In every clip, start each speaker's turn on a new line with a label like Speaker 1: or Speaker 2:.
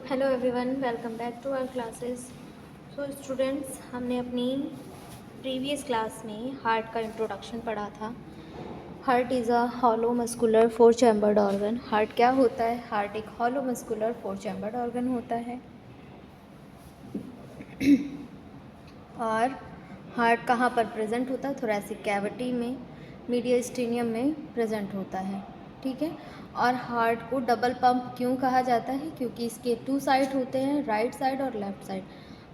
Speaker 1: Hello everyone, welcome back to our classes. So students, हमने अपनी previous class में heart का इंट्रोडक्शन पढ़ा था। Heart is a hollow muscular four chambered organ. Heart क्या होता है? हार्ट एक hollow muscular four chambered organ होता है। और हार्ट कहाँ पर प्रेजेंट होता है? थोरैसिक कैविटी में, मीडियस्टेनियम में प्रेजेंट होता है। ठीक है। और हार्ट को डबल पंप क्यों कहा जाता है? क्योंकि इसके टू साइड होते हैं, राइट साइड और लेफ्ट साइड।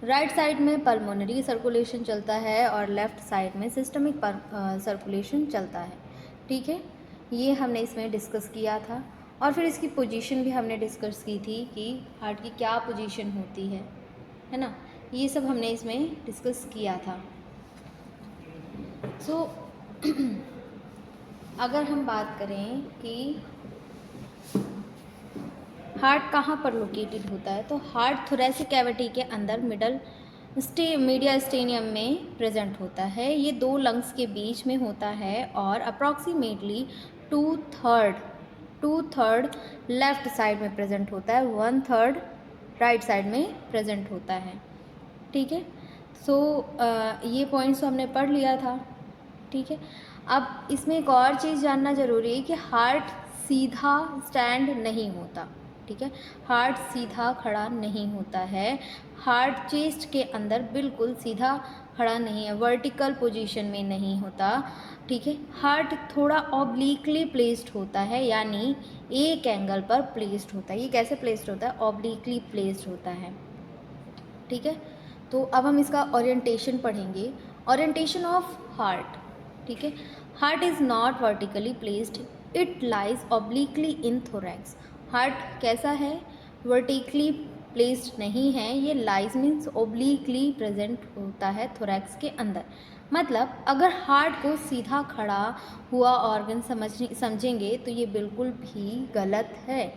Speaker 1: राइट साइड में पल्मोनरी सर्कुलेशन चलता है और लेफ्ट साइड में सिस्टमिक सर्कुलेशन चलता है। ठीक है, ये हमने इसमें डिस्कस किया था। और फिर इसकी पोजीशन भी हमने डिस्कस की थी कि हार्ट की क्या पोजीशन होती है ना। ये सब हमने इसमें डिस्कस किया था। सो अगर हम बात करें कि हार्ट कहाँ पर लोकेटेड होता है, तो हार्ट थोरैसिक कैविटी के अंदर मीडिया स्टेनियम में प्रेजेंट होता है। ये दो लंग्स के बीच में होता है और approximately to third left side में प्रेजेंट होता है, वन थर्ड राइट साइड में प्रेजेंट होता है। ठीक है। सो ये पॉइंट्स तो हमने पढ़ लिया था। ठीक है। अब इसमें एक और चीज़ जानना ज़रूरी है कि हार्ट सीधा स्टैंड नहीं होता। ठीक है, हार्ट सीधा खड़ा नहीं होता है। हार्ट चेस्ट के अंदर बिल्कुल सीधा खड़ा नहीं है, वर्टिकल पोजीशन में नहीं होता। ठीक है, हार्ट थोड़ा ऑब्लिकली प्लेस्ड होता है, यानी एक एंगल पर प्लेस्ड होता है। ये कैसे प्लेस्ड होता है? ऑब्लिकली प्लेस्ड होता है। ठीक है, तो अब हम इसका ओरिएंटेशन पढ़ेंगे। Orientation of heart. ठीक है, heart is not vertically placed, it lies obliquely in thorax. Heart कैसा है? वर्टिकली प्लेस्ड नहीं है, ये लाइज मीन्स ओब्लिकली प्रेजेंट होता है थोरैक्स के अंदर। मतलब अगर हार्ट को सीधा खड़ा हुआ ऑर्गन समझेंगे तो ये बिल्कुल भी गलत है।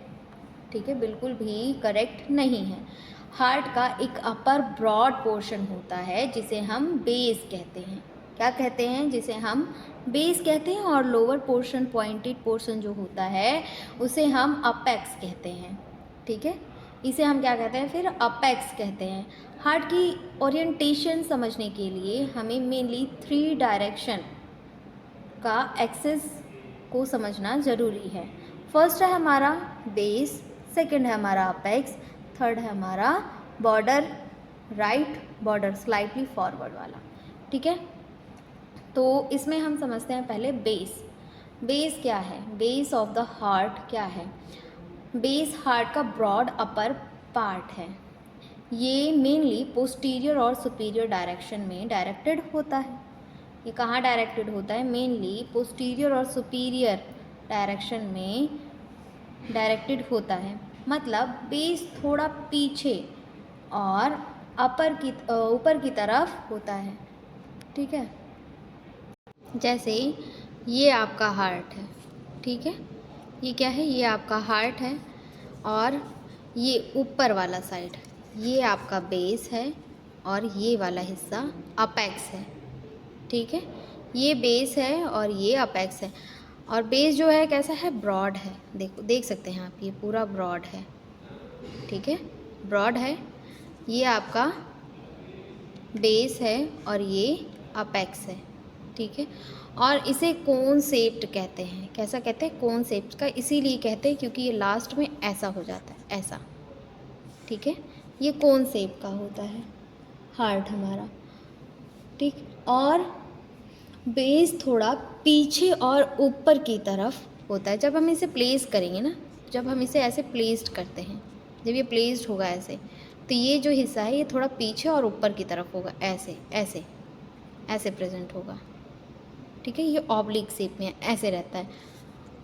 Speaker 1: ठीक है, बिल्कुल भी करेक्ट नहीं है। हार्ट का एक अपर ब्रॉड पोर्शन होता है जिसे हम बेस कहते हैं। क्या कहते हैं? जिसे हम बेस कहते हैं। और लोअर पोर्शन, पॉइंटेड पोर्शन जो होता है उसे हम अपेक्स कहते हैं। ठीक है, इसे हम क्या कहते हैं? फिर अपेक्स कहते हैं। हार्ट की ओरिएंटेशन समझने के लिए हमें मेनली 3 डायरेक्शन का एक्सिस को समझना ज़रूरी है। फर्स्ट है हमारा बेस, सेकंड है हमारा अपेक्स, थर्ड है हमारा border, right border slightly forward वाला। ठीक है, तो इसमें हम समझते हैं पहले बेस। बेस क्या है? बेस ऑफ द हार्ट क्या है? बेस हार्ट का ब्रॉड अपर पार्ट है। ये मेनली पोस्टीरियर और सुपीरियर डायरेक्शन में डायरेक्टेड होता है। ये कहाँ डायरेक्टेड होता है? मेनली पोस्टीरियर और सुपीरियर डायरेक्शन में डायरेक्टेड होता है। मतलब बेस थोड़ा पीछे और ऊपर की तरफ होता है। ठीक है, जैसे ये आपका हार्ट है। ठीक है, ये क्या है? ये आपका हार्ट है और ये ऊपर वाला साइड ये आपका बेस है और ये वाला हिस्सा अपेक्स है। ठीक है, ये बेस है और ये अपेक्स है। और बेस जो है कैसा है? ब्रॉड है। देख सकते हैं आप, ये पूरा ब्रॉड है। ठीक है, ब्रॉड है। ये आपका बेस है और ये अपेक्स है। ठीक है, और इसे कोन शेप्ड कहते हैं। कैसा कहते हैं? कोन शेप्ड का इसीलिए कहते हैं क्योंकि ये लास्ट में ऐसा हो जाता है, ऐसा। ठीक है, ये कोन शेप का होता है हार्ट हमारा। ठीक, और बेस थोड़ा पीछे और ऊपर की तरफ होता है। जब हम इसे प्लेस करेंगे ना, जब हम इसे ऐसे प्लेस्ड करते हैं, जब ये प्लेस्ड होगा ऐसे, तो ये जो हिस्सा है ये थोड़ा पीछे और ऊपर की तरफ होगा, ऐसे ऐसे ऐसे प्रेजेंट होगा। ठीक है, ये ऑब्लिक शेप में ऐसे रहता है।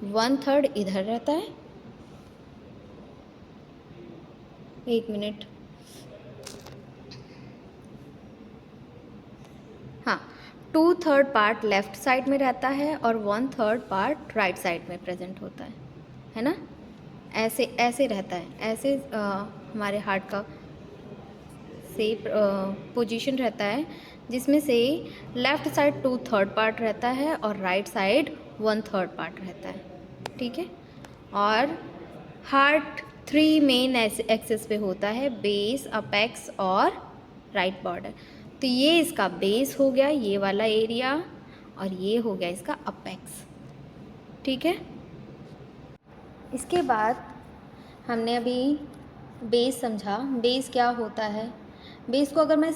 Speaker 1: वन थर्ड इधर रहता है, एक मिनट, हाँ, two third part left side में रहता है और one third part right side में प्रेजेंट होता है ना। ऐसे ऐसे रहता है, ऐसे हमारे हार्ट का शेप पोजीशन रहता है, जिसमें से left side two third part रहता है और right side one third part रहता है। ठीक है, और हार्ट 3 मेन एक्सिस पे होता है, बेस, अपेक्स और राइट बॉर्डर। तो ये इसका बेस हो गया, ये वाला एरिया, और ये हो गया इसका अपेक्स। ठीक है, इसके बाद हमने अभी बेस समझा। बेस क्या होता है? बेस को अगर मैं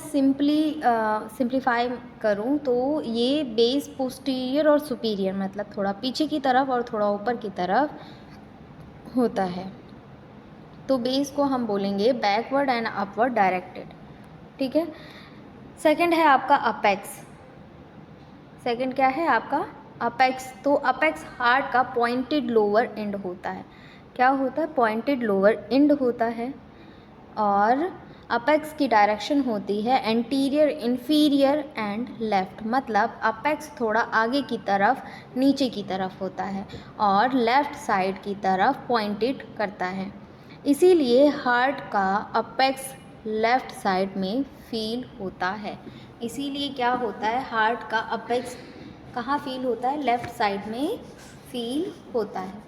Speaker 1: सिंप्लीफाई करूँ तो ये बेस पोस्टीरियर और सुपीरियर, मतलब थोड़ा पीछे की तरफ और थोड़ा ऊपर की तरफ होता है। तो बेस को हम बोलेंगे बैकवर्ड एंड अपवर्ड डायरेक्टेड। ठीक है, सेकंड है आपका अपेक्स। सेकंड क्या है आपका? अपेक्स। तो अपेक्स हार्ट का पॉइंटेड लोअर एंड होता है। क्या होता है? पॉइंटेड लोअर एंड होता है। और अपेक्स की डायरेक्शन होती है एंटीरियर, इन्फीरियर एंड लेफ़्ट, मतलब अपेक्स थोड़ा आगे की तरफ, नीचे की तरफ होता है और लेफ़्ट साइड की तरफ पॉइंटेड करता है। इसीलिए हार्ट का अपेक्स लेफ़्ट साइड में फील होता है। इसीलिए क्या होता है? हार्ट का अपेक्स कहाँ फील होता है? लेफ़्ट साइड में फील होता है।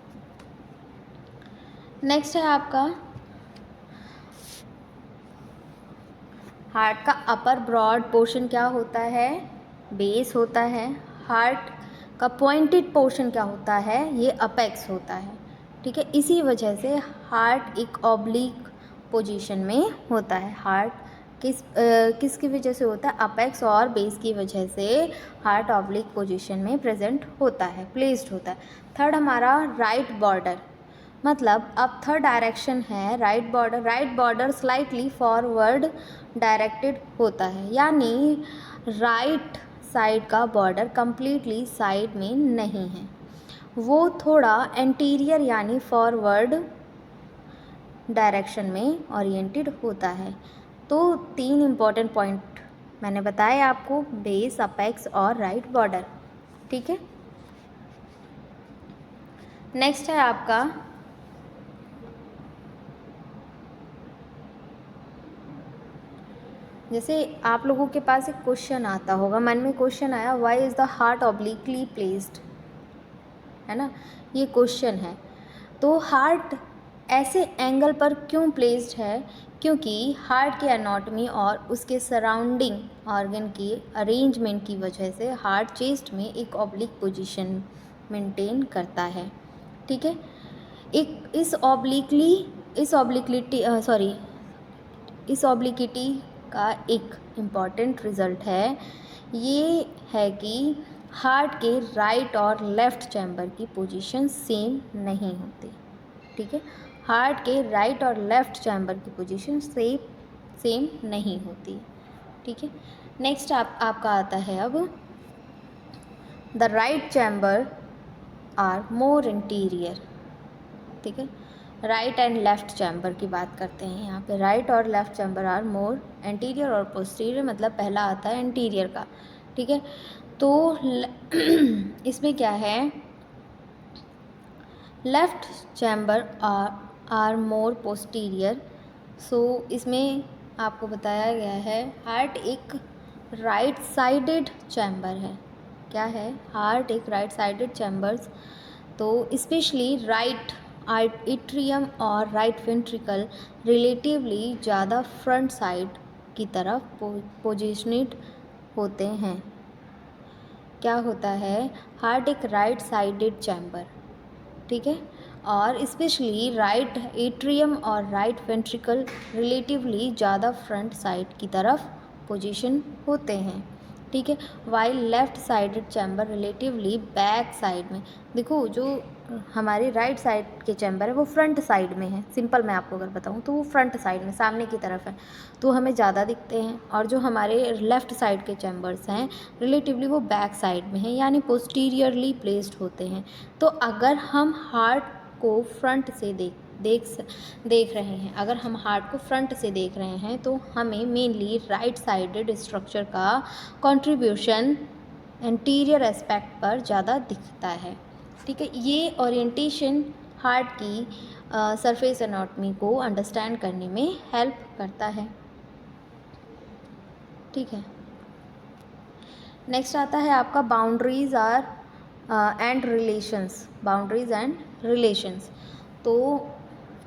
Speaker 1: नेक्स्ट है आपका हार्ट का अपर ब्रॉड पोर्शन। क्या होता है? बेस होता है। हार्ट का पॉइंटेड पोर्शन क्या होता है? ये अपेक्स होता है। ठीक है, इसी वजह से हार्ट एक ऑब्लिक पोजीशन में होता है। हार्ट किसकी वजह से होता है? अपेक्स और बेस की वजह से हार्ट ऑब्लिक पोजीशन में प्रेजेंट होता है, प्लेस्ड होता है। थर्ड हमारा राइट बॉर्डर, मतलब अब थर्ड डायरेक्शन है right border. Right border slightly forward directed होता है, यानी राइट साइड का बॉर्डर कंप्लीटली साइड में नहीं है, वो थोड़ा एंटीरियर यानी फॉरवर्ड डायरेक्शन में ओरिएंटेड होता है। तो 3 इम्पॉर्टेंट पॉइंट मैंने बताए आपको, बेस, अपेक्स और राइट बॉर्डर। ठीक है, नेक्स्ट है आपका जैसे आप लोगों के पास एक क्वेश्चन आता होगा, मन में क्वेश्चन आया, why is the heart obliquely placed, है ना, ये क्वेश्चन है। तो हार्ट ऐसे एंगल पर क्यों प्लेस्ड है? क्योंकि हार्ट की एनाटॉमी और उसके सराउंडिंग ऑर्गन की अरेंजमेंट की वजह से हार्ट चेस्ट में एक ऑब्लिक पोजीशन मेंटेन करता है। ठीक है, इस ऑब्लिकिटी का एक इम्पॉर्टेंट रिज़ल्ट है, ये है कि हार्ट के राइट और लेफ़्ट चैम्बर की पोजीशन सेम नहीं होती। ठीक है, हार्ट के राइट और लेफ़्ट चैम्बर की पोजीशन सेम नहीं होती। ठीक है, नेक्स्ट आपका आता है अब the right chamber are more interior. ठीक है, राइट एंड लेफ़्ट चैम्बर की बात करते हैं यहाँ पे। राइट और left chamber are more anterior और पोस्टीरियर, मतलब पहला आता है एंटीरियर का। ठीक है, तो इसमें क्या है, left chamber are more posterior. So इसमें आपको बताया गया है हार्ट एक राइट साइडेड चैम्बर है। क्या है? हार्ट एक राइट साइडेड चैम्बर्स। तो स्पेशली राइट एट्रियम और राइट वेंट्रिकल रिलेटिवली ज़्यादा फ्रंट साइड की तरफ पोजिशनेड होते हैं। क्या होता है? हार्ट एक राइट साइडेड चैम्बर, ठीक है, और स्पेशली राइट एट्रियम और राइट वेंट्रिकल रिलेटिवली ज़्यादा फ्रंट साइड की तरफ पोजीशन होते हैं। ठीक है, while left sided chamber relatively back side में। देखो, जो हमारे राइट साइड के चैम्बर है वो फ्रंट साइड में है। सिंपल मैं आपको अगर बताऊँ तो वो फ्रंट साइड में, सामने की तरफ है, तो हमें ज़्यादा दिखते हैं। और जो हमारे लेफ़्ट साइड के चैम्बर्स हैं रिलेटिवली वो बैक साइड में हैं, यानी पोस्टीरियरली प्लेस्ड होते हैं। तो अगर हम हार्ट को फ्रंट से देख रहे हैं, अगर हम हार्ट को फ्रंट से देख रहे हैं तो हमें मेनली राइट साइडेड स्ट्रक्चर का कंट्रीब्यूशन एंटीरियर एस्पेक्ट पर ज़्यादा दिखता है। ठीक है, ये ओरिएंटेशन हार्ट की सरफेस एनाटॉमी को अंडरस्टैंड करने में हेल्प करता है। ठीक है, नेक्स्ट आता है आपका boundaries and relations. Boundaries and relations, तो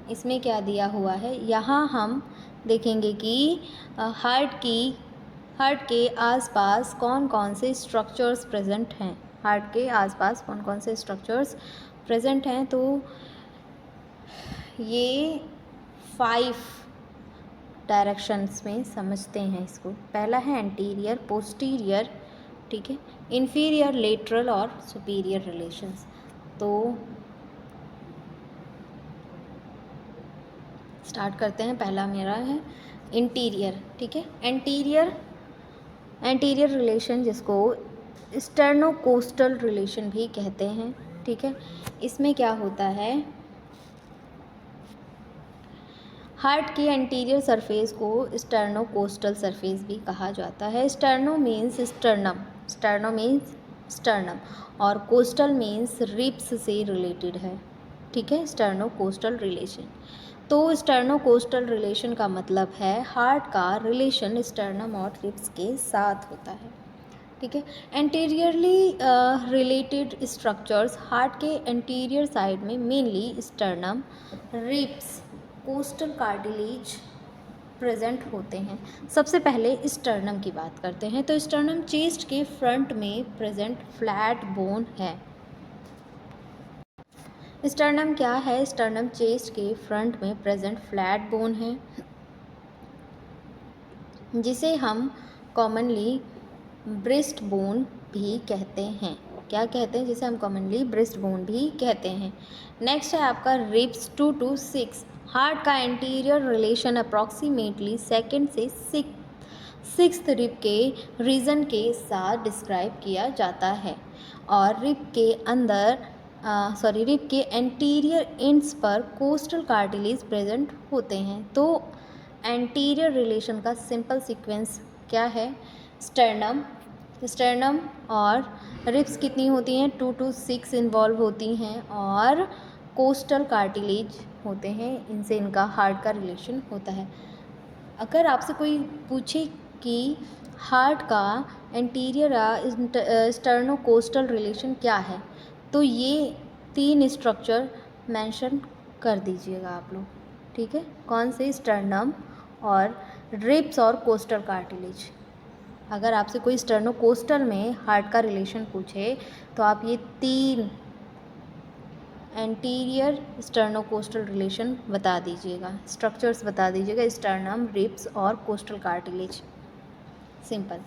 Speaker 1: इसमें क्या दिया हुआ है, यहाँ हम देखेंगे कि हार्ट के आसपास कौन कौन से स्ट्रक्चर्स प्रेजेंट हैं। हार्ट के आसपास कौन कौन से स्ट्रक्चर्स प्रेजेंट हैं, तो ये 5 डायरेक्शंस में समझते हैं इसको। पहला है एंटीरियर, पोस्टीरियर, ठीक है, इंफीरियर, लेटरल और सुपीरियर रिलेशंस। तो स्टार्ट करते हैं। पहला मेरा है इंटीरियर, ठीक है। एंटीरियर रिलेशन, जिसको स्टर्नोकोस्टल रिलेशन भी कहते हैं, ठीक है। इसमें क्या होता है, हार्ट की एंटीरियर सरफेस को स्टर्नोकोस्टल सरफेस भी कहा जाता है। स्टर्नो मीन्स स्टर्नम और कोस्टल मीन्स रिब्स से रिलेटेड है, ठीक है, स्टर्नोकोस्टल रिलेशन। तो स्टर्नोकोस्टल रिलेशन का मतलब है हार्ट का रिलेशन स्टर्नम और रिब्स के साथ होता है, ठीक है। एंटीरियरली रिलेटेड स्ट्रक्चर्स हार्ट के एंटीरियर साइड में mainly sternum, ribs, costal cartilage present होते हैं। सबसे पहले स्टर्नम की बात करते हैं। तो स्टर्नम चेस्ट के फ्रंट में प्रेजेंट फ्लैट बोन है। स्टर्नम क्या है, स्टर्नम चेस्ट के फ्रंट में प्रेजेंट फ्लैट बोन है, जिसे हम कॉमनली ब्रेस्ट बोन भी कहते हैं। क्या कहते हैं, जिसे हम कॉमनली ब्रेस्ट बोन भी कहते हैं। नेक्स्ट है आपका रिब्स 2 to 6। हार्ट का एंटीरियर रिलेशन अप्रॉक्सीमेटली सेकंड से सिक्स्थ रिब के रीजन के साथ डिस्क्राइब किया जाता है और रिब के एंटीरियर एंड्स पर कोस्टल कार्टिलेज प्रेजेंट होते हैं। तो एंटीरियर रिलेशन का सिंपल सीक्वेंस क्या है, स्टर्नम और रिब्स कितनी होती हैं, 2 to 6 इन्वॉल्व होती हैं और कोस्टल कार्टिलेज होते हैं, इनसे इनका हार्ट का रिलेशन होता है। अगर आपसे कोई पूछे कि हार्ट का एंटीरियर स्टर्नोकोस्टल रिलेशन क्या है, तो ये 3 स्ट्रक्चर मेंशन कर दीजिएगा आप लोग, ठीक है। कौन से, स्टर्नम और रिब्स और कोस्टल कार्टिलेज। अगर आपसे कोई स्टर्नोकोस्टल में हार्ट का रिलेशन पूछे तो आप ये 3 एंटीरियर स्टर्नोकोस्टल रिलेशन बता दीजिएगा, स्ट्रक्चर्स बता दीजिएगा, स्टर्नम, रिब्स और कोस्टल कार्टिलेज, सिंपल।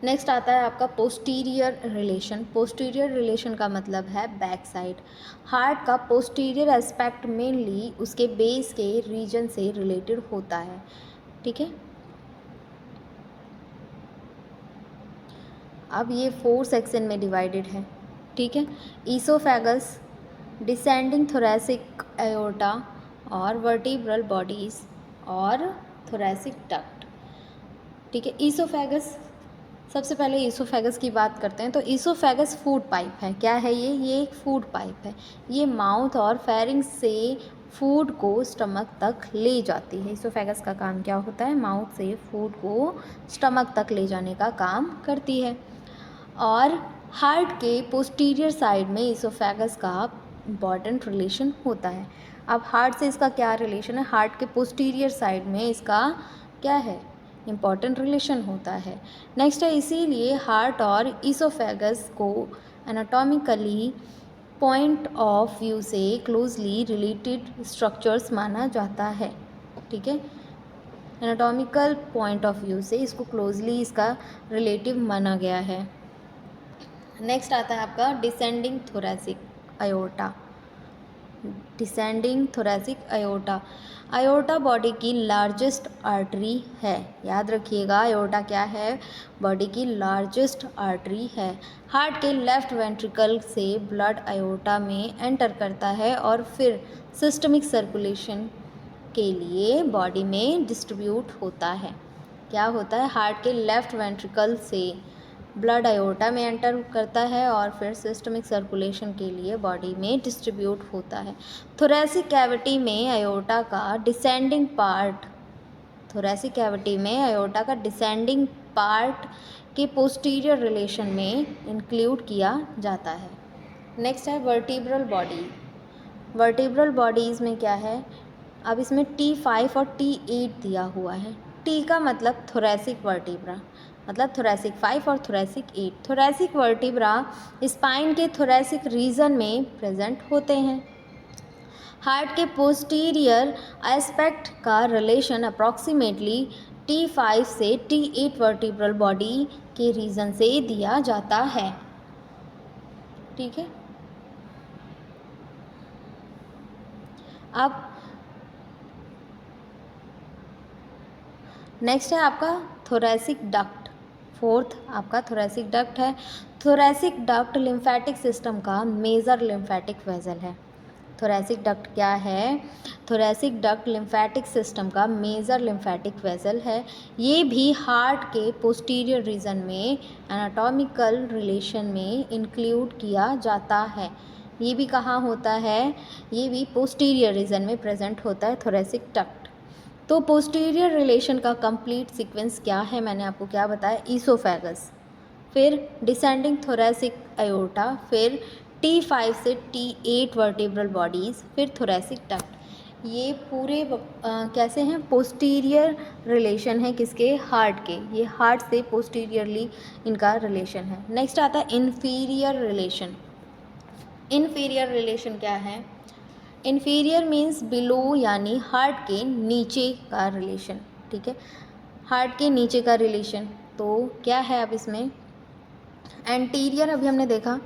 Speaker 1: नेक्स्ट आता है आपका पोस्टीरियर रिलेशन। पोस्टीरियर रिलेशन का मतलब है बैक साइड। हार्ट का पोस्टीरियर एस्पेक्ट मेनली उसके बेस के रीजन से रिलेटेड होता है, ठीक है। अब ये 4 सेक्शन में डिवाइडेड है, ठीक है। ईसोफेगस, डिसेंडिंग थोरैसिक एओर्टा और वर्टिब्रल बॉडीज़ और थोरैसिक डक्ट, ठीक है। ईसोफेगस, सबसे पहले ईसोफेगस की बात करते हैं। तो ईसोफेगस फूड पाइप है। क्या है ये एक फूड पाइप है। ये माउथ और फेरिंग्स से फूड को स्टमक तक ले जाती है। ईसोफेगस का काम क्या होता है, माउथ से फूड को स्टमक तक ले जाने का काम करती है। और हार्ट के पोस्टीरियर साइड में ईसोफेगस का इम्पॉर्टेंट रिलेशन होता है। अब हार्ट से इसका क्या रिलेशन है, हार्ट के पोस्टीरियर साइड में इसका क्या है, इम्पॉर्टेंट रिलेशन होता है। नेक्स्ट है, इसीलिए हार्ट और ईसोफेगस को एनाटॉमिकली पॉइंट ऑफ व्यू से क्लोजली रिलेटेड स्ट्रक्चर्स माना जाता है, ठीक है। एनाटॉमिकल पॉइंट ऑफ व्यू से इसको क्लोजली इसका रिलेटिव माना गया है। नेक्स्ट आता है आपका descending thoracic aorta. Descending thoracic aorta, aorta body की लार्जेस्ट आर्टरी है। याद रखिएगा, अयोर्टा क्या है, बॉडी की लार्जेस्ट आर्टरी है। हार्ट के लेफ्ट वेंट्रिकल से ब्लड अयोर्टा में एंटर करता है और फिर सिस्टमिक सर्कुलेशन के लिए बॉडी में डिस्ट्रीब्यूट होता है। क्या होता है, हार्ट के लेफ्ट वेंट्रिकल से ब्लड अयोर्टा में एंटर करता है और फिर सिस्टमिक सर्कुलेशन के लिए बॉडी में डिस्ट्रीब्यूट होता है। थोरैसिक कैविटी में अयोर्टा का डिसेंडिंग पार्ट के पोस्टीरियर रिलेशन में इंक्लूड किया जाता है। नेक्स्ट है वर्टिब्रल बॉडी। वर्टिब्रल बॉडीज़ में क्या है, अब इसमें T5 और T8 दिया हुआ है। T का मतलब थोरेसिक वर्टिब्रा, मतलब थोरेसिक 5 और थोरेसिक 8। थोरेसिक वर्टिब्रा स्पाइन के थोरेसिक रीजन में प्रेजेंट होते हैं। हार्ट के पोस्टीरियर एस्पेक्ट का रिलेशन अप्रॉक्सीमेटली T5 से T8 वर्टिब्रल बॉडी के रीजन से दिया जाता है। ठीक है, अब नेक्स्ट है आपका थोरेसिक डक्ट। फोर्थ आपका थोरेसिक डक्ट है। थोरेसिक डक्ट लिम्फेटिक सिस्टम का मेजर लिम्फेटिक वेसल है। थोरेसिक डक्ट क्या है? थोरेसिक डक्ट लिम्फेटिक सिस्टम का मेजर लिम्फेटिक वेसल है। ये भी हार्ट के पोस्टीरियर रीजन में एनाटॉमिकल रिलेशन में इंक्लूड किया जाता है। ये भी कहाँ होता है? ये भी पोस्टीरियर रीजन में प्रेजेंट होता है थोरेसिक डक्ट। तो पोस्टीरियर रिलेशन का कंप्लीट सीक्वेंस क्या है? मैंने आपको क्या बताया? ईसोफेगस, फिर डिसेंडिंग थोरेसिक अयोर्टा, फिर T5 से T8 वर्टिब्रल बॉडीज़, फिर थोरेसिक डक्ट। ये पूरे कैसे हैं? पोस्टीरियर रिलेशन है किसके? हार्ट के। ये हार्ट से पोस्टीरियरली इनका रिलेशन है। नेक्स्ट आता है इन्फीरियर रिलेशन। इन्फीरियर रिलेशन क्या है? इन्फीरियर मीन्स बिलो, यानी हार्ट के नीचे का रिलेशन। ठीक है, हार्ट के नीचे का रिलेशन। तो क्या है अब इसमें? एंटीरियर अभी हमने देखा।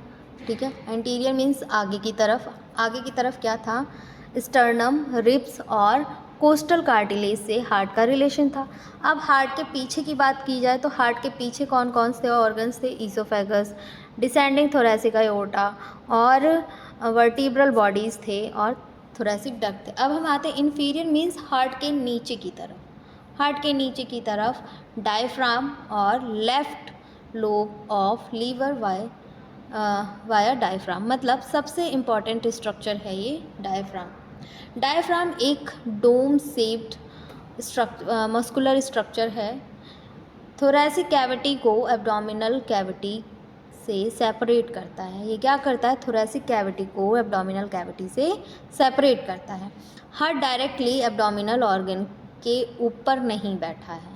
Speaker 1: ठीक है, एंटीरियर मीन्स आगे की तरफ। आगे की तरफ क्या था? स्टर्नम, रिब्स और कोस्टल कार्टिलेज से हार्ट का रिलेशन था। अब हार्ट के पीछे की बात की जाए तो हार्ट के पीछे कौन कौन से ऑर्गन्स थे? ईसोफेगस, डिसेंडिंग थोरेसिक अयोर्टा और वर्टिब्रल बॉडीज़ थे और थोरेसिक डक्ट थे। अब हम आते हैं इन्फीरियर मीन्स हार्ट के नीचे की तरफ। हार्ट के नीचे की तरफ डायफ्राम और left lobe of liver via diaphragm, मतलब सबसे इम्पॉर्टेंट स्ट्रक्चर है ये डायफ्राम। डायफ्राम एक डोम शेप्ड मस्कुलर स्ट्रक्चर है। थोरेसिक कैविटी को एब्डोमिनल कैविटी से सेपरेट करता है। ये क्या करता है? थोरेसिक कैविटी को एब्डोमिनल कैविटी से सेपरेट करता है। हार्ट डायरेक्टली एब्डोमिनल ऑर्गन के ऊपर नहीं बैठा है।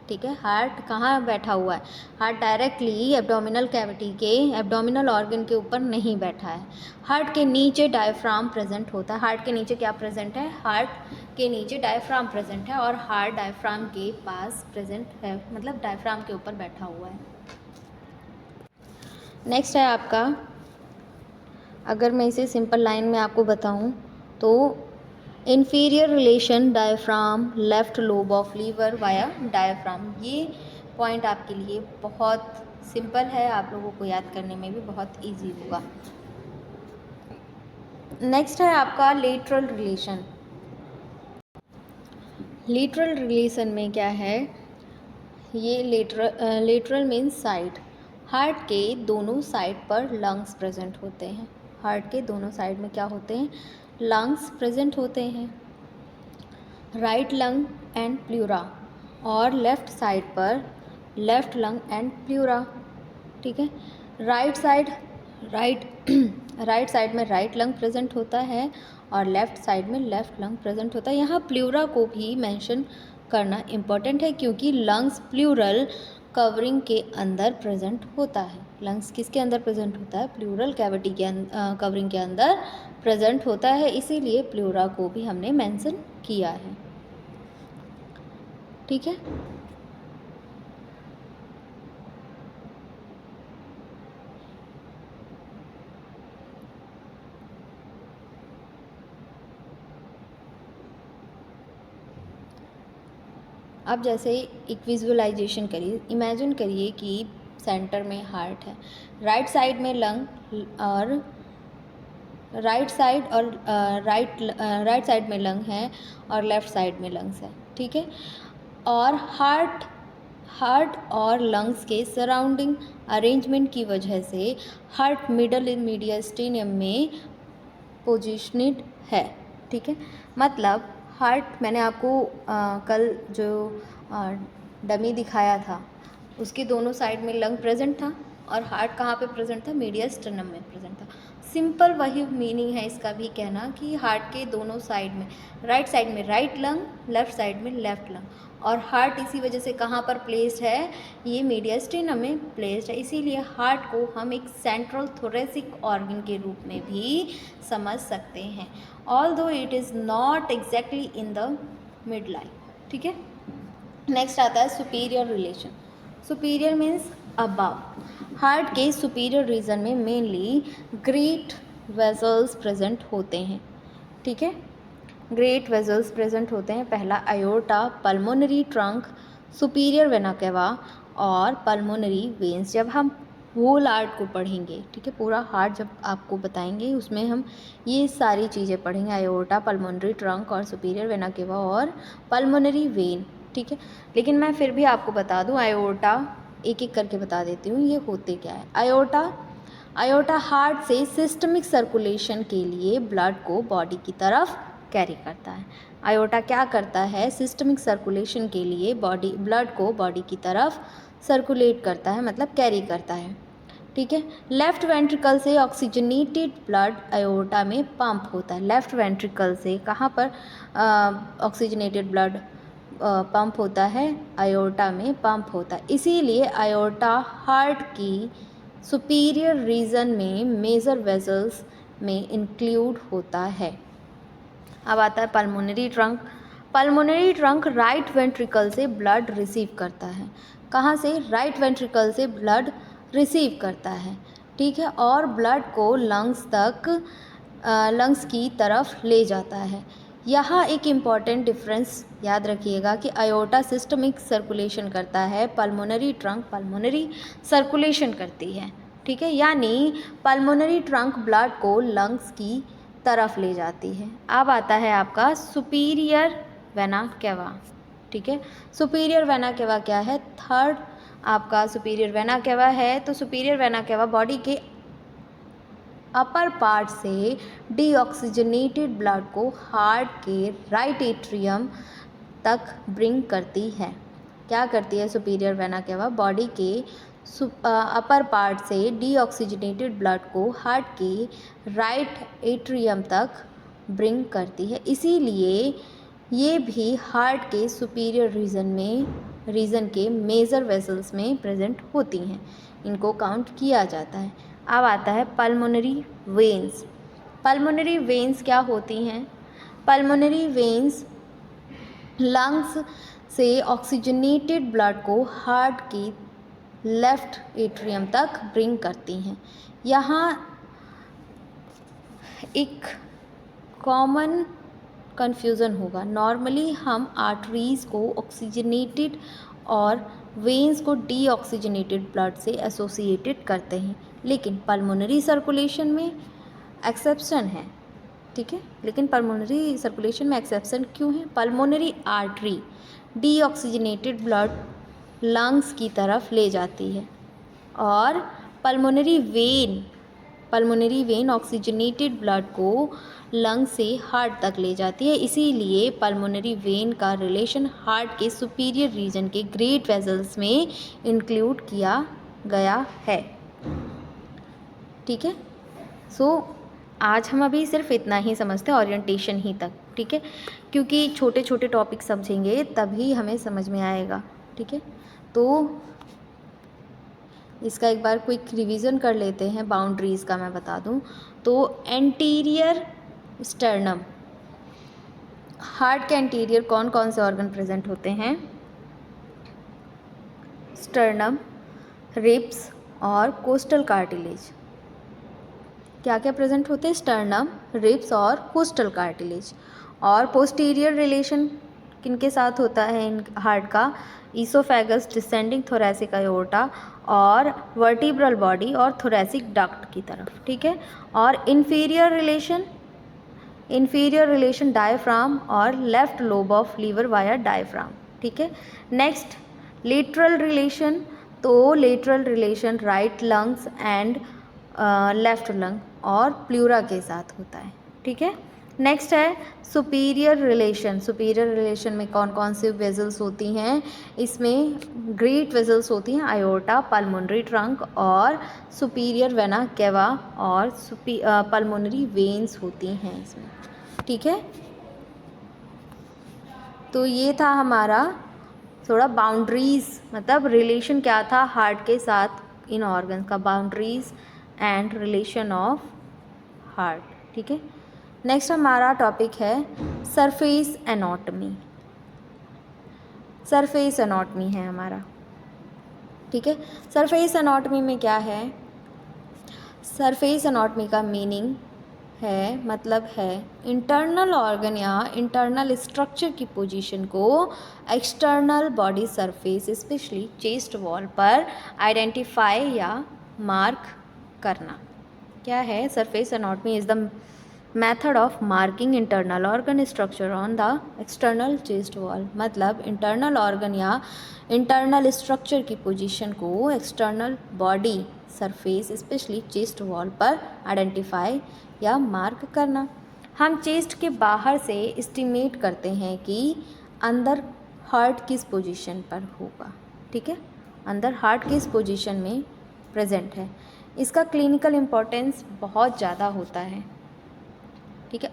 Speaker 1: ठीक है, हार्ट कहाँ बैठा हुआ है? हार्ट डायरेक्टली एब्डोमिनल कैविटी के एब्डोमिनल ऑर्गन के ऊपर नहीं बैठा है। हार्ट के नीचे डायफ्राम प्रेजेंट होता है। हार्ट के नीचे क्या प्रेजेंट है? हार्ट के नीचे डायफ्राम प्रेजेंट है और हार्ट डायफ्राम के पास प्रेजेंट है, मतलब डायफ्राम के ऊपर बैठा हुआ है। नेक्स्ट है आपका, अगर मैं इसे सिंपल लाइन में आपको बताऊं तो inferior relation diaphragm left lobe of liver via diaphragm. ये पॉइंट आपके लिए बहुत सिंपल है, आप लोगों को याद करने में भी बहुत इजी होगा। नेक्स्ट है आपका लेटरल रिलेशन। लेटरल रिलेशन में क्या है? ये लेटरल मीन्स साइड। हार्ट के दोनों साइड पर लंग्स प्रेजेंट होते हैं। हार्ट के दोनों साइड में क्या होते हैं? लंग्स प्रेजेंट होते हैं। राइट लंग एंड प्लूरा, और लेफ्ट साइड पर लेफ्ट लंग एंड प्लूरा। ठीक है, राइट साइड में राइट लंग प्रेजेंट होता है और लेफ्ट साइड में लेफ्ट लंग प्रेजेंट होता है। यहाँ प्लूरा को भी मेंशन करना इम्पोर्टेंट है क्योंकि लंग्स प्लूरल कवरिंग के अंदर प्रेजेंट होता है। लंग्स किसके अंदर प्रेजेंट होता है? प्लूरल कैविटी के कवरिंग के अंदर प्रेजेंट होता है, इसीलिए प्लूरा को भी हमने मेंशन किया है। ठीक है, अब जैसे एक विजुअलाइजेशन करिए। इमेजिन करिए कि सेंटर में हार्ट है, राइट साइड में लंग और राइट साइड में लंग है और लेफ्ट साइड में लंग्स है। ठीक है, और हार्ट और लंग्स के सराउंडिंग अरेंजमेंट की वजह से हार्ट मिडल इन मीडियस्टेनियम में पोजिशनड है। ठीक है, मतलब हार्ट मैंने आपको कल जो डमी दिखाया था उसके दोनों साइड में लंग प्रेजेंट था और हार्ट कहाँ पे प्रेजेंट था? मीडियस्टेनम में प्रेजेंट था। सिंपल वही मीनिंग है इसका भी कहना कि हार्ट के दोनों साइड में, राइट साइड में राइट लंग, लेफ्ट साइड में लेफ्ट लंग, और हार्ट इसी वजह से कहाँ पर प्लेस्ड है, ये मीडियस्टिनम में प्लेस्ड है। इसीलिए हार्ट को हम एक सेंट्रल थोरेसिक ऑर्गन के रूप में भी समझ सकते हैं, although it is not exactly in the mid line. ठीक है, नेक्स्ट आता है superior relation. Superior means above. Heart के सुपीरियर रीजन में मेनली ग्रेट वेसल्स प्रेजेंट होते हैं। ठीक है, ग्रेट वेसल्स प्रेजेंट होते हैं। पहला aorta, pulmonary trunk, superior vena cava और पल्मोनरी वेन्स। जब हम होल हार्ट को पढ़ेंगे, ठीक है, पूरा हार्ट जब आपको बताएंगे उसमें हम ये सारी चीज़ें पढ़ेंगे, आयोर्टा, पल्मोनरी ट्रंक और सुपीरियर वेना केवा और पल्मोनरी वेन। ठीक है, लेकिन मैं फिर भी आपको बता दूं, आयोर्टा एक एक करके बता देती हूँ ये होते क्या है। आयोर्टा हार्ट से सिस्टमिक सर्कुलेशन के लिए ब्लड को बॉडी की तरफ कैरी करता है। आयोर्टा क्या करता है, सिस्टमिक सर्कुलेशन के लिए ब्लड को बॉडी की तरफ सर्कुलेट करता है, मतलब कैरी करता है। ठीक है, लेफ्ट वेंट्रिकल से ऑक्सीजनेटेड ब्लड आयोर्टा में पंप होता है। लेफ्ट वेंट्रिकल से कहाँ पर ऑक्सीजनेटेड ब्लड पंप होता है, आयोर्टा में पंप होता है। इसीलिए आयोर्टा हार्ट की सुपीरियर रीजन में मेजर वेसल्स में इंक्लूड होता है। अब आता है pulmonary trunk. Pulmonary trunk right ventricle से ब्लड रिसीव करता है। कहाँ से, राइट वेंट्रिकल से ब्लड रिसीव करता है। ठीक है, और ब्लड को लंग्स की तरफ ले जाता है। यहाँ एक इम्पॉर्टेंट डिफरेंस याद रखिएगा कि आयोर्टा सिस्टमिक सर्कुलेशन करता है, पल्मोनरी ट्रंक पल्मोनरी सर्कुलेशन करती है। ठीक है, यानी पल्मोनरी ट्रंक ब्लड को लंग्स की तरफ ले जाती है। अब आता है आपका सुपीरियर वेना केवा। ठीक है, सुपीरियर वेना केवा क्या है, थर्ड आपका सुपीरियर वेना केवा है। तो सुपीरियर वेना केवा बॉडी के अपर पार्ट से डीऑक्सीजनेटेड ब्लड को हार्ट के राइट एट्रियम तक ब्रिंग करती है। क्या करती है सुपीरियर वेना केवा, बॉडी के अपर पार्ट से डीऑक्सीजनेटेड ब्लड को हार्ट के राइट एट्रियम तक ब्रिंग करती है। इसीलिए ये भी हार्ट के सुपीरियर रीजन के मेजर वेसल्स में प्रेजेंट होती हैं, इनको काउंट किया जाता है। अब आता है पल्मोनरी वेन्स। पल्मोनरी वेन्स क्या होती हैं, पल्मोनरी वेन्स लंग्स से ऑक्सीजनेटेड ब्लड को हार्ट की लेफ्ट एट्रियम तक ब्रिंग करती हैं। यहाँ एक कॉमन कन्फ्यूज़न होगा, नॉर्मली हम आर्टरीज़ को ऑक्सीजनेटेड और वेन्स को डीऑक्सीजनेटेड ब्लड से एसोसिएटेड करते हैं, लेकिन पल्मोनरी सर्कुलेशन में एक्सेप्शन है। ठीक है, लेकिन पल्मोनरी सर्कुलेशन में एक्सेप्शन क्यों है, pulmonary artery deoxygenated blood lungs की तरफ ले जाती है और पल्मोनरी वेन ऑक्सीजनेटेड ब्लड को लंग से हार्ट तक ले जाती है। इसीलिए पल्मोनरी वेन का रिलेशन हार्ट के सुपीरियर रीजन के ग्रेट वेसल्स में इंक्लूड किया गया है। ठीक है, आज हम अभी सिर्फ इतना ही समझते हैं, ओरिएंटेशन ही तक। ठीक है, क्योंकि छोटे छोटे टॉपिक समझेंगे तभी हमें समझ में आएगा। ठीक है, तो इसका एक बार क्विक रिवीजन कर लेते हैं। बाउंड्रीज़ का मैं बता दूं तो एंटीरियर स्टर्नम, हार्ट के एंटीरियर कौन कौन से ऑर्गन प्रेजेंट होते हैं, स्टर्नम, रिब्स और कोस्टल कार्टिलेज। क्या क्या प्रेजेंट होते हैं, स्टर्नम, रिब्स और कोस्टल कार्टिलेज। और पोस्टीरियर रिलेशन किनके साथ होता है इन हार्ट का, ईसोफेगस, डिसेंडिंग थोरैसिक आयोर्टा और वर्टिब्रल बॉडी और थोरैसिक डक्ट की तरफ। ठीक है, और इन्फीरियर रिलेशन डायफ्राम और left lobe of liver via diaphragm. ठीक है, नेक्स्ट लेटरल रिलेशन, तो lateral relation right lungs and left lung और प्लूरा के साथ होता है। ठीक है, नेक्स्ट है सुपीरियर रिलेशन। सुपीरियर रिलेशन में कौन कौन सी वेजल्स होती हैं? इसमें ग्रेट वेजल्स होती हैं, आयोर्टा, पल्मोनरी ट्रंक और सुपीरियर वेना केवा और पल्मोनरी वेन्स होती हैं इसमें, ठीक है। तो ये था हमारा थोड़ा बाउंड्रीज, मतलब रिलेशन क्या था हार्ट के साथ इन ऑर्गन्स का, boundaries and relation of heart, ठीक है। नेक्स्ट हमारा टॉपिक है सरफेस एनाटॉमी। सरफेस एनाटॉमी है हमारा, ठीक है। सरफेस एनाटॉमी में क्या है? सरफेस एनाटॉमी का मीनिंग है, मतलब है इंटरनल ऑर्गन या इंटरनल स्ट्रक्चर की पोजीशन को external body surface specially chest wall पर आइडेंटिफाई या मार्क करना। क्या है? Surface anatomy is the method of marking internal organ structure on the external chest wall. मतलब इंटरनल ऑर्गन या इंटरनल स्ट्रक्चर की पोजीशन को external body surface specially chest wall पर आइडेंटिफाई या मार्क करना। हम चेस्ट के बाहर से एस्टिमेट करते हैं कि अंदर हार्ट किस पोजीशन पर होगा, ठीक है। अंदर हार्ट किस पोजीशन में प्रेजेंट है, इसका क्लिनिकल इम्पोर्टेंस बहुत ज़्यादा होता है, ठीक है।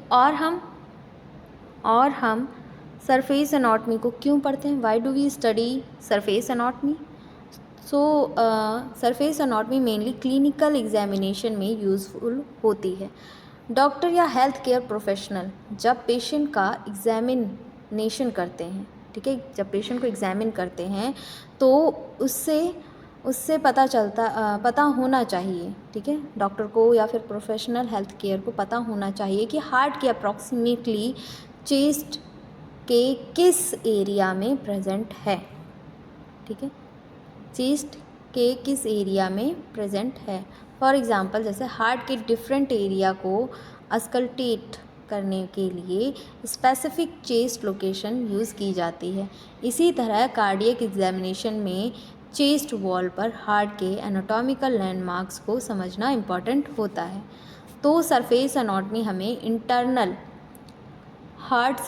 Speaker 1: और हम सरफेस एनाटॉमी को क्यों पढ़ते हैं? Why do we study surface anatomy? So surface anatomy mainly clinical examination में यूज़फुल होती है। डॉक्टर या हेल्थ केयर प्रोफेशनल जब पेशेंट का एग्जामिनेशन करते हैं, ठीक है, जब पेशेंट को एग्जामिन करते हैं तो उससे पता होना चाहिए, ठीक है, डॉक्टर को या फिर प्रोफेशनल हेल्थ केयर को पता होना चाहिए कि हार्ट के अप्रॉक्सीमेटली चेस्ट के किस एरिया में प्रेजेंट है, ठीक है, चेस्ट के किस एरिया में प्रेजेंट है। फॉर एग्ज़ाम्पल जैसे हार्ट के डिफरेंट एरिया को अस्कल्टेट करने के लिए स्पेसिफिक चेस्ट लोकेशन यूज़ की जाती है। इसी तरह कार्डियक एग्जामिनेशन में चेस्ट वॉल पर हार्ट के एनाटॉमिकल लैंडमार्क्स को समझना इम्पॉर्टेंट होता है। तो सरफेस एनाटॉमी हमें इंटरनल हार्ट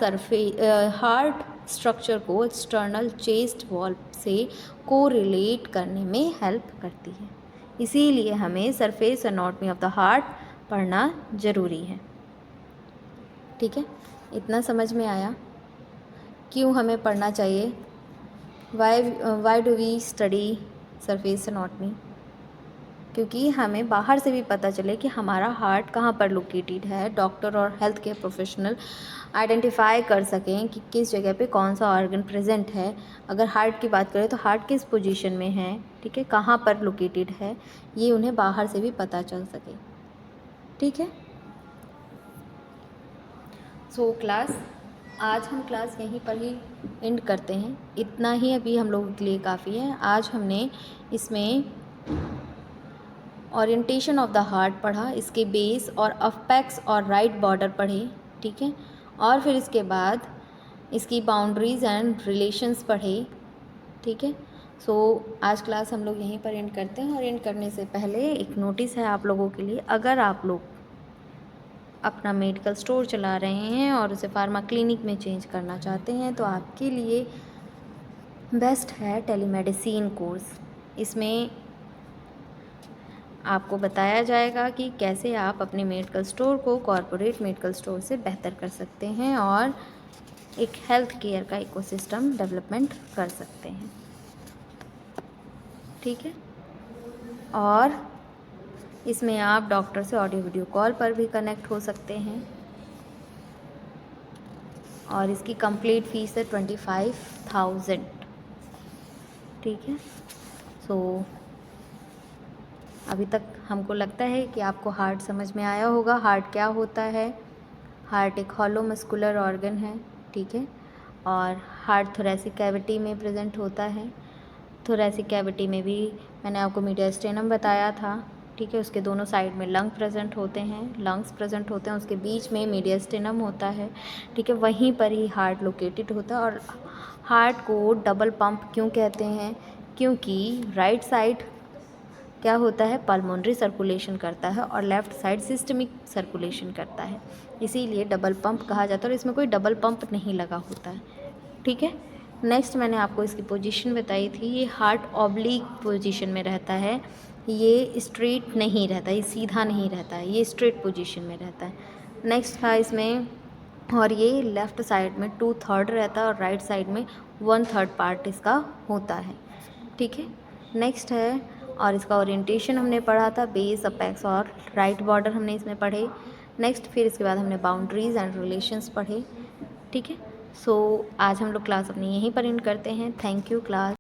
Speaker 1: स्ट्रक्चर को एक्सटर्नल चेस्ट वॉल से कोरिलेट करने में हेल्प करती है। इसीलिए हमें surface anatomy of the heart पढ़ना ज़रूरी है, ठीक है। इतना समझ में आया क्यों हमें पढ़ना चाहिए? Why do we study surface anatomy? क्योंकि हमें बाहर से भी पता चले कि हमारा हार्ट कहाँ पर लोकेटेड है, डॉक्टर और हेल्थ केयर प्रोफेशनल आइडेंटिफाई कर सकें कि किस जगह पे कौन सा ऑर्गन प्रेजेंट है। अगर हार्ट की बात करें तो हार्ट किस पोजीशन में है, ठीक है, कहाँ पर लोकेटेड है, ये उन्हें बाहर से भी पता चल सके, ठीक है। सो क्लास, आज हम क्लास यहीं पर ही एंड करते हैं। इतना ही अभी हम लोगों के लिए काफ़ी है। आज हमने इसमें ओरिएंटेशन ऑफ द हार्ट पढ़ा, इसके बेस और अपेक्स और राइट बॉर्डर पढ़े, ठीक है, और फिर इसके बाद इसकी बाउंड्रीज़ एंड रिलेशंस पढ़े, ठीक है। सो आज क्लास हम लोग यहीं पर एंड करते हैं। और एंड करने से पहले एक नोटिस है आप लोगों के लिए, अगर आप लोग अपना मेडिकल स्टोर चला रहे हैं और उसे फार्मा क्लिनिक में चेंज करना चाहते हैं तो आपके लिए बेस्ट है टेलीमेडिसिन कोर्स। इसमें आपको बताया जाएगा कि कैसे आप अपने मेडिकल स्टोर को कॉरपोरेट मेडिकल स्टोर से बेहतर कर सकते हैं और एक हेल्थ केयर का इकोसिस्टम डेवलपमेंट कर सकते हैं, ठीक है। और इसमें आप डॉक्टर से ऑडियो वीडियो कॉल पर भी कनेक्ट हो सकते हैं और इसकी कंप्लीट फ़ीस है 25,000, ठीक है। सो अभी तक हमको लगता है कि आपको हार्ट समझ में आया होगा। हार्ट क्या होता है? हार्ट एक हॉलो मस्कुलर ऑर्गन है, ठीक है, और हार्ट थोरैसिक कैविटी में प्रेजेंट होता है। थोरैसिक कैविटी में भी मैंने आपको मीडियस्टेनम बताया था, ठीक है, उसके दोनों साइड में लंग्स प्रेजेंट होते हैं, उसके बीच में मीडियस्टेनम होता है, ठीक है, वहीं पर ही हार्ट लोकेटेड होता है। और हार्ट को डबल पंप क्यों कहते हैं? क्योंकि राइट साइड क्या होता है, पल्मोनरी सर्कुलेशन करता है और लेफ़्ट साइड सिस्टमिक सर्कुलेशन करता है, इसीलिए डबल पंप कहा जाता है और इसमें कोई डबल पंप नहीं लगा होता है। ठीक है। नेक्स्ट मैंने आपको इसकी पोजीशन बताई थी, ये हार्ट ऑब्लिक पोजीशन में रहता है, ये स्ट्रेट नहीं रहता, ये सीधा नहीं रहता है, ये स्ट्रेट पोजीशन में रहता है। नेक्स्ट था इसमें, और ये लेफ़्ट साइड में 2/3 रहता है और राइट साइड में 1/3 पार्ट इसका होता है। ठीक है। नेक्स्ट है, और इसका ओरिएंटेशन हमने पढ़ा था, बेस, अपेक्स और राइट बॉर्डर हमने इसमें पढ़े। नेक्स्ट फिर इसके बाद हमने बाउंड्रीज़ एंड रिलेशंस पढ़े। ठीक है। सो आज हम लोग क्लास अपनी यहीं पर एंड करते हैं। Thank you class.